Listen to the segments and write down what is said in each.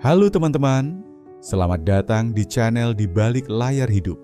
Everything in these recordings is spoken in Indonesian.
Halo teman-teman, selamat datang di channel Di Balik Layar Hidup.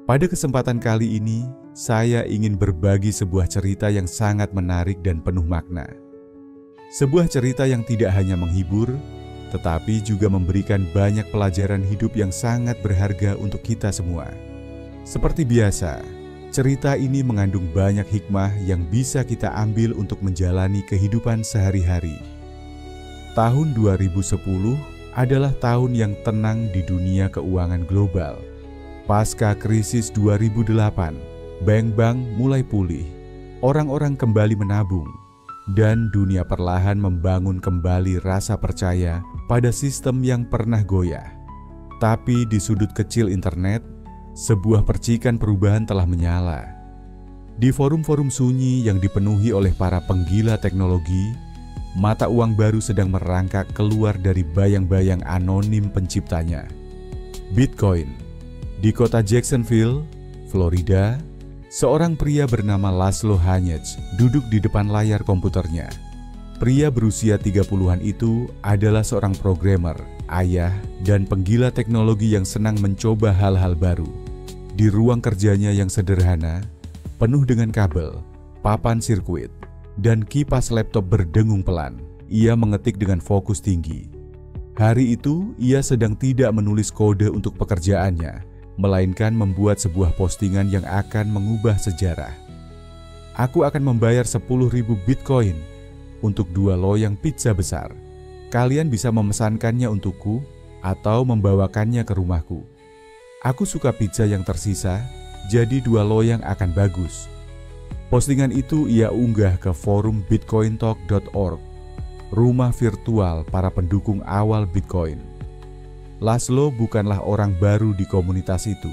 Pada kesempatan kali ini, saya ingin berbagi sebuah cerita yang sangat menarik dan penuh makna. Sebuah cerita yang tidak hanya menghibur, tetapi juga memberikan banyak pelajaran hidup yang sangat berharga untuk kita semua. Seperti biasa, cerita ini mengandung banyak hikmah yang bisa kita ambil untuk menjalani kehidupan sehari-hari. Tahun 2010 adalah tahun yang tenang di dunia keuangan global. Pasca krisis 2008, bank-bank mulai pulih, orang-orang kembali menabung, dan dunia perlahan membangun kembali rasa percaya pada sistem yang pernah goyah. Tapi di sudut kecil internet, sebuah percikan perubahan telah menyala. Di forum-forum sunyi yang dipenuhi oleh para penggila teknologi, mata uang baru sedang merangkak keluar dari bayang-bayang anonim penciptanya. Bitcoin. Di kota Jacksonville, Florida, seorang pria bernama Laszlo Hanyecz duduk di depan layar komputernya. Pria berusia 30-an itu adalah seorang programmer, ayah, dan penggila teknologi yang senang mencoba hal-hal baru. Di ruang kerjanya yang sederhana, penuh dengan kabel, papan sirkuit, dan kipas laptop berdengung pelan, ia mengetik dengan fokus tinggi. Hari itu, ia sedang tidak menulis kode untuk pekerjaannya, melainkan membuat sebuah postingan yang akan mengubah sejarah. Aku akan membayar 10.000 Bitcoin untuk 2 loyang pizza besar. Kalian bisa memesankannya untukku atau membawakannya ke rumahku. Aku suka pizza yang tersisa, jadi 2 loyang akan bagus. Postingan itu ia unggah ke forum bitcointalk.org, rumah virtual para pendukung awal Bitcoin. Laszlo bukanlah orang baru di komunitas itu.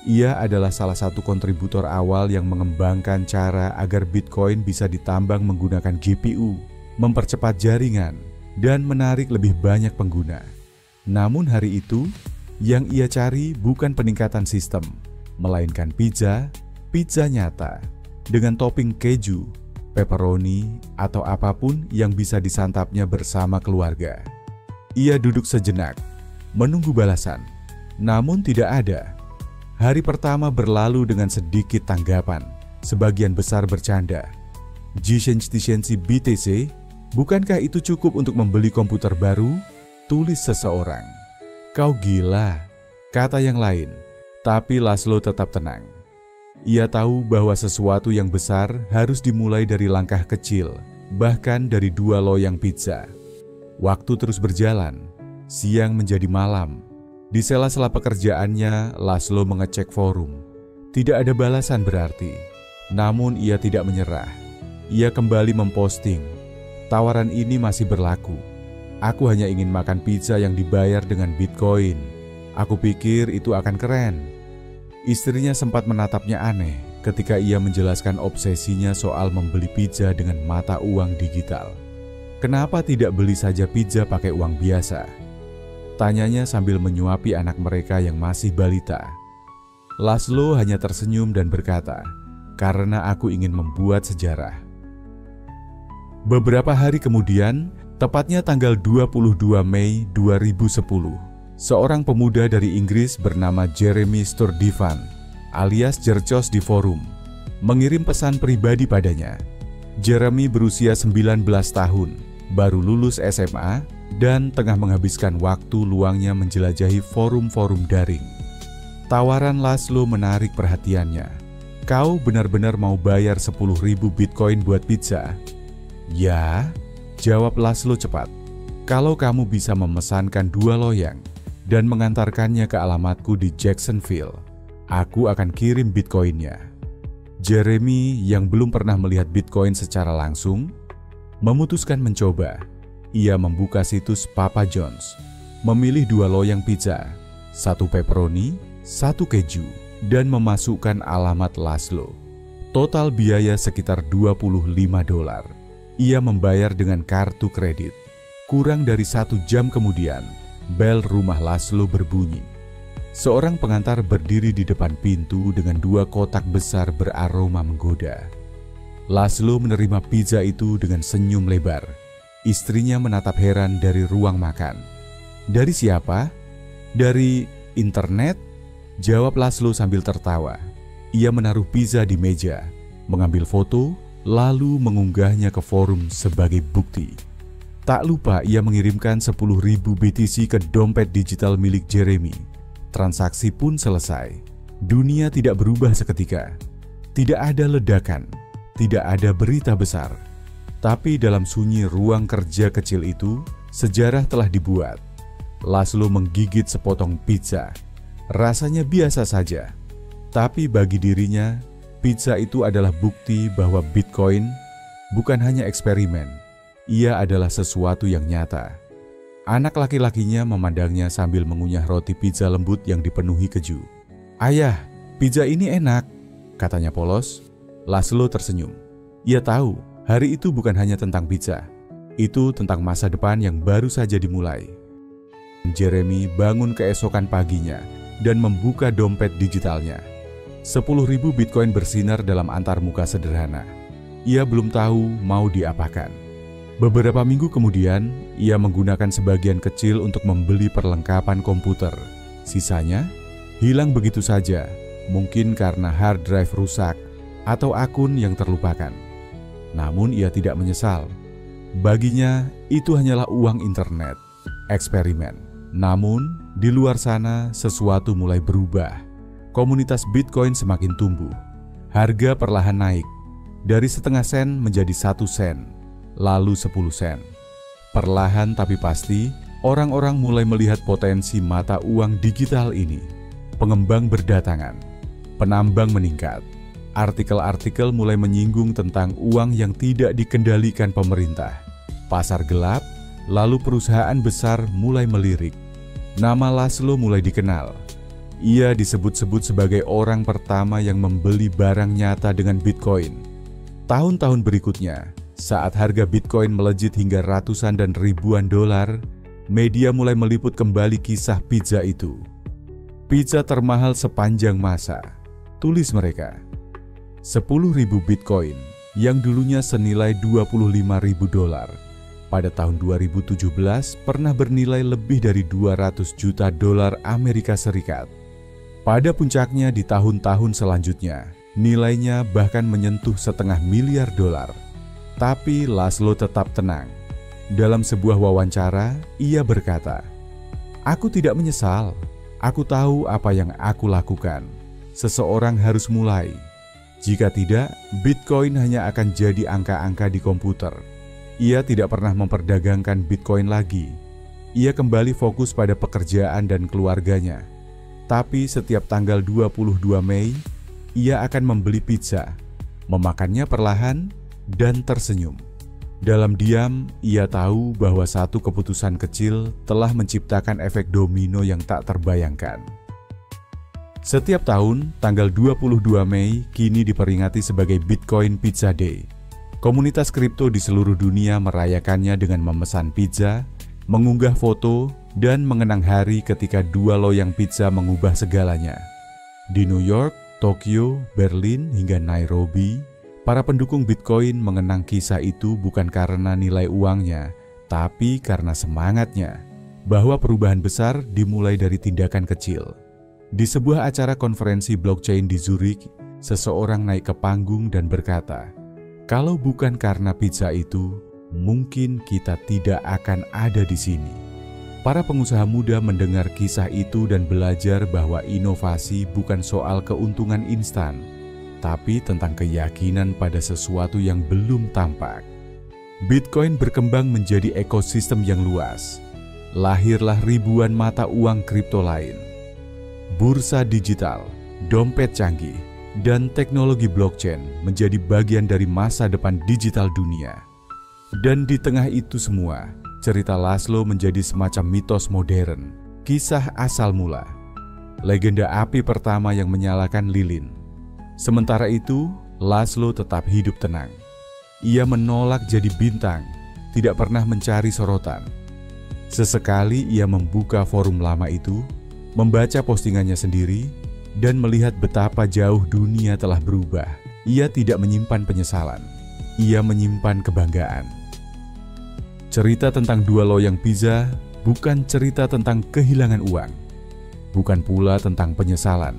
Ia adalah salah satu kontributor awal yang mengembangkan cara agar Bitcoin bisa ditambang menggunakan GPU, mempercepat jaringan, dan menarik lebih banyak pengguna. Namun hari itu, yang ia cari bukan peningkatan sistem, melainkan pizza nyata, dengan topping keju, pepperoni, atau apapun yang bisa disantapnya bersama keluarga. Ia duduk sejenak, menunggu balasan, namun tidak ada. Hari pertama berlalu dengan sedikit tanggapan, sebagian besar bercanda. Efisiensi BTC, bukankah itu cukup untuk membeli komputer baru? Tulis seseorang. Kau gila, kata yang lain, tapi Laszlo tetap tenang. Ia tahu bahwa sesuatu yang besar harus dimulai dari langkah kecil, bahkan dari 2 loyang pizza. Waktu terus berjalan, siang menjadi malam. Di sela-sela pekerjaannya, Laszlo mengecek forum. Tidak ada balasan berarti, namun ia tidak menyerah. Ia kembali memposting, tawaran ini masih berlaku. Aku hanya ingin makan pizza yang dibayar dengan Bitcoin. Aku pikir itu akan keren. Istrinya sempat menatapnya aneh ketika ia menjelaskan obsesinya soal membeli pizza dengan mata uang digital. Kenapa tidak beli saja pizza pakai uang biasa? Tanyanya sambil menyuapi anak mereka yang masih balita. Laszlo hanya tersenyum dan berkata, "Karena aku ingin membuat sejarah." Beberapa hari kemudian, tepatnya tanggal 22 Mei 2010, seorang pemuda dari Inggris bernama Jeremy Sturtevant alias Jercos di forum mengirim pesan pribadi padanya. Jeremy berusia 19 tahun, baru lulus SMA, dan tengah menghabiskan waktu luangnya menjelajahi forum-forum daring. Tawaran Laszlo menarik perhatiannya. Kau benar-benar mau bayar 10.000 Bitcoin buat pizza? Ya, jawab Laszlo cepat. Kalau kamu bisa memesankan 2 loyang dan mengantarkannya ke alamatku di Jacksonville, aku akan kirim Bitcoinnya. Jeremy yang belum pernah melihat Bitcoin secara langsung, memutuskan mencoba. Ia membuka situs Papa John's, memilih 2 loyang pizza, 1 pepperoni, 1 keju, dan memasukkan alamat Laszlo. Total biaya sekitar $25. Ia membayar dengan kartu kredit. Kurang dari 1 jam kemudian, bel rumah Laszlo berbunyi. Seorang pengantar berdiri di depan pintu dengan 2 kotak besar beraroma menggoda. Laszlo menerima pizza itu dengan senyum lebar. Istrinya menatap heran dari ruang makan. Dari siapa? Dari internet? Jawab Laszlo sambil tertawa. Ia menaruh pizza di meja, mengambil foto, lalu mengunggahnya ke forum sebagai bukti. Tak lupa ia mengirimkan 10.000 BTC ke dompet digital milik Jeremy. Transaksi pun selesai. Dunia tidak berubah seketika. Tidak ada ledakan, tidak ada berita besar. Tapi dalam sunyi ruang kerja kecil itu, sejarah telah dibuat. Laszlo menggigit sepotong pizza. Rasanya biasa saja. Tapi bagi dirinya, pizza itu adalah bukti bahwa Bitcoin bukan hanya eksperimen. Ia adalah sesuatu yang nyata. Anak laki-lakinya memandangnya sambil mengunyah roti pizza lembut yang dipenuhi keju. "Ayah, pizza ini enak," katanya polos. Laszlo tersenyum. Ia tahu hari itu bukan hanya tentang pizza. Itu tentang masa depan yang baru saja dimulai. Jeremy bangun keesokan paginya dan membuka dompet digitalnya. 10.000 Bitcoin bersinar dalam antarmuka sederhana. Ia belum tahu mau diapakan. Beberapa minggu kemudian, ia menggunakan sebagian kecil untuk membeli perlengkapan komputer. Sisanya hilang begitu saja, mungkin karena hard drive rusak atau akun yang terlupakan. Namun ia tidak menyesal. Baginya, itu hanyalah uang internet, eksperimen. Namun, di luar sana sesuatu mulai berubah. Komunitas Bitcoin semakin tumbuh. Harga perlahan naik, dari setengah sen menjadi 1 sen. Lalu 10 sen. Perlahan tapi pasti, orang-orang mulai melihat potensi mata uang digital ini. Pengembang berdatangan, penambang meningkat. Artikel-artikel mulai menyinggung tentang uang yang tidak dikendalikan pemerintah. Pasar gelap, lalu perusahaan besar mulai melirik. Nama Laszlo mulai dikenal. Ia disebut-sebut sebagai orang pertama yang membeli barang nyata dengan Bitcoin. Tahun-tahun berikutnya, saat harga Bitcoin melejit hingga ratusan dan ribuan dolar, media mulai meliput kembali kisah pizza itu. Pizza termahal sepanjang masa, tulis mereka. 10.000 Bitcoin yang dulunya senilai 25.000 dolar, pada tahun 2017 pernah bernilai lebih dari 200 juta dolar Amerika Serikat. Pada puncaknya di tahun-tahun selanjutnya, nilainya bahkan menyentuh $500 miliar. Tapi Laszlo tetap tenang. Dalam sebuah wawancara, ia berkata, "Aku tidak menyesal. Aku tahu apa yang aku lakukan. Seseorang harus mulai. Jika tidak, Bitcoin hanya akan jadi angka-angka di komputer." Ia tidak pernah memperdagangkan Bitcoin lagi. Ia kembali fokus pada pekerjaan dan keluarganya. Tapi setiap tanggal 22 Mei, ia akan membeli pizza, memakannya perlahan, dan tersenyum. Dalam diam, ia tahu bahwa satu keputusan kecil telah menciptakan efek domino yang tak terbayangkan. Setiap tahun, tanggal 22 Mei kini diperingati sebagai Bitcoin Pizza Day. Komunitas kripto di seluruh dunia merayakannya dengan memesan pizza, mengunggah foto, dan mengenang hari ketika 2 loyang pizza mengubah segalanya. Di New York, Tokyo, Berlin, hingga Nairobi, para pendukung Bitcoin mengenang kisah itu bukan karena nilai uangnya, tapi karena semangatnya, bahwa perubahan besar dimulai dari tindakan kecil. Di sebuah acara konferensi blockchain di Zurich, seseorang naik ke panggung dan berkata, "Kalau bukan karena pizza itu, mungkin kita tidak akan ada di sini." Para pengusaha muda mendengar kisah itu dan belajar bahwa inovasi bukan soal keuntungan instan, tapi tentang keyakinan pada sesuatu yang belum tampak. Bitcoin berkembang menjadi ekosistem yang luas. Lahirlah ribuan mata uang kripto lain. Bursa digital, dompet canggih, dan teknologi blockchain menjadi bagian dari masa depan digital dunia. Dan di tengah itu semua, cerita Laszlo menjadi semacam mitos modern, kisah asal mula. Legenda api pertama yang menyalakan lilin. Sementara itu, Laszlo tetap hidup tenang. Ia menolak jadi bintang, tidak pernah mencari sorotan. Sesekali ia membuka forum lama itu, membaca postingannya sendiri, dan melihat betapa jauh dunia telah berubah. Ia tidak menyimpan penyesalan, ia menyimpan kebanggaan. Cerita tentang 2 loyang pizza bukan cerita tentang kehilangan uang, bukan pula tentang penyesalan.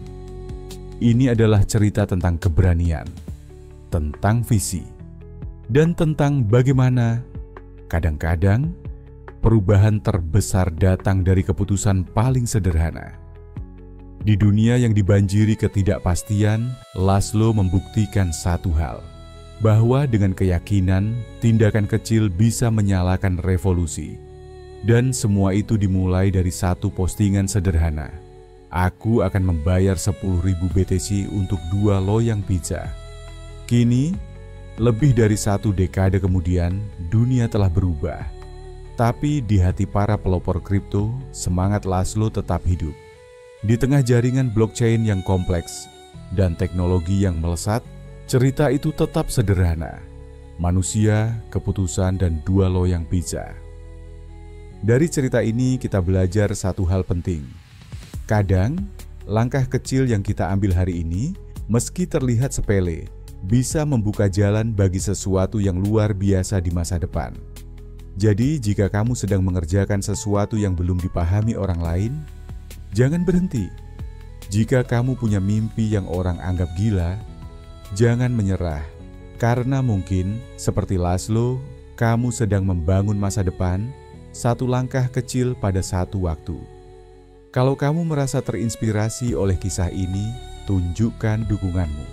Ini adalah cerita tentang keberanian, tentang visi, dan tentang bagaimana kadang-kadang perubahan terbesar datang dari keputusan paling sederhana. Di dunia yang dibanjiri ketidakpastian, Laszlo membuktikan satu hal, bahwa dengan keyakinan, tindakan kecil bisa menyalakan revolusi. Dan semua itu dimulai dari satu postingan sederhana. Aku akan membayar 10.000 BTC untuk 2 loyang pizza. Kini, lebih dari 1 dekade kemudian, dunia telah berubah. Tapi di hati para pelopor kripto, semangat Laszlo tetap hidup. Di tengah jaringan blockchain yang kompleks dan teknologi yang melesat, cerita itu tetap sederhana. Manusia, keputusan, dan 2 loyang pizza. Dari cerita ini kita belajar satu hal penting. Kadang, langkah kecil yang kita ambil hari ini, meski terlihat sepele, bisa membuka jalan bagi sesuatu yang luar biasa di masa depan. Jadi, jika kamu sedang mengerjakan sesuatu yang belum dipahami orang lain, jangan berhenti. Jika kamu punya mimpi yang orang anggap gila, jangan menyerah. Karena mungkin, seperti Laszlo, kamu sedang membangun masa depan, satu langkah kecil pada satu waktu. Kalau kamu merasa terinspirasi oleh kisah ini, tunjukkan dukunganmu.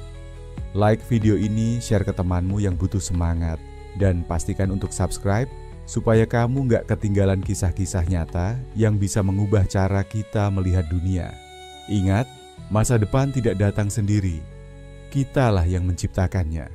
Like video ini, share ke temanmu yang butuh semangat, dan pastikan untuk subscribe supaya kamu nggak ketinggalan kisah-kisah nyata yang bisa mengubah cara kita melihat dunia. Ingat, masa depan tidak datang sendiri. Kitalah yang menciptakannya.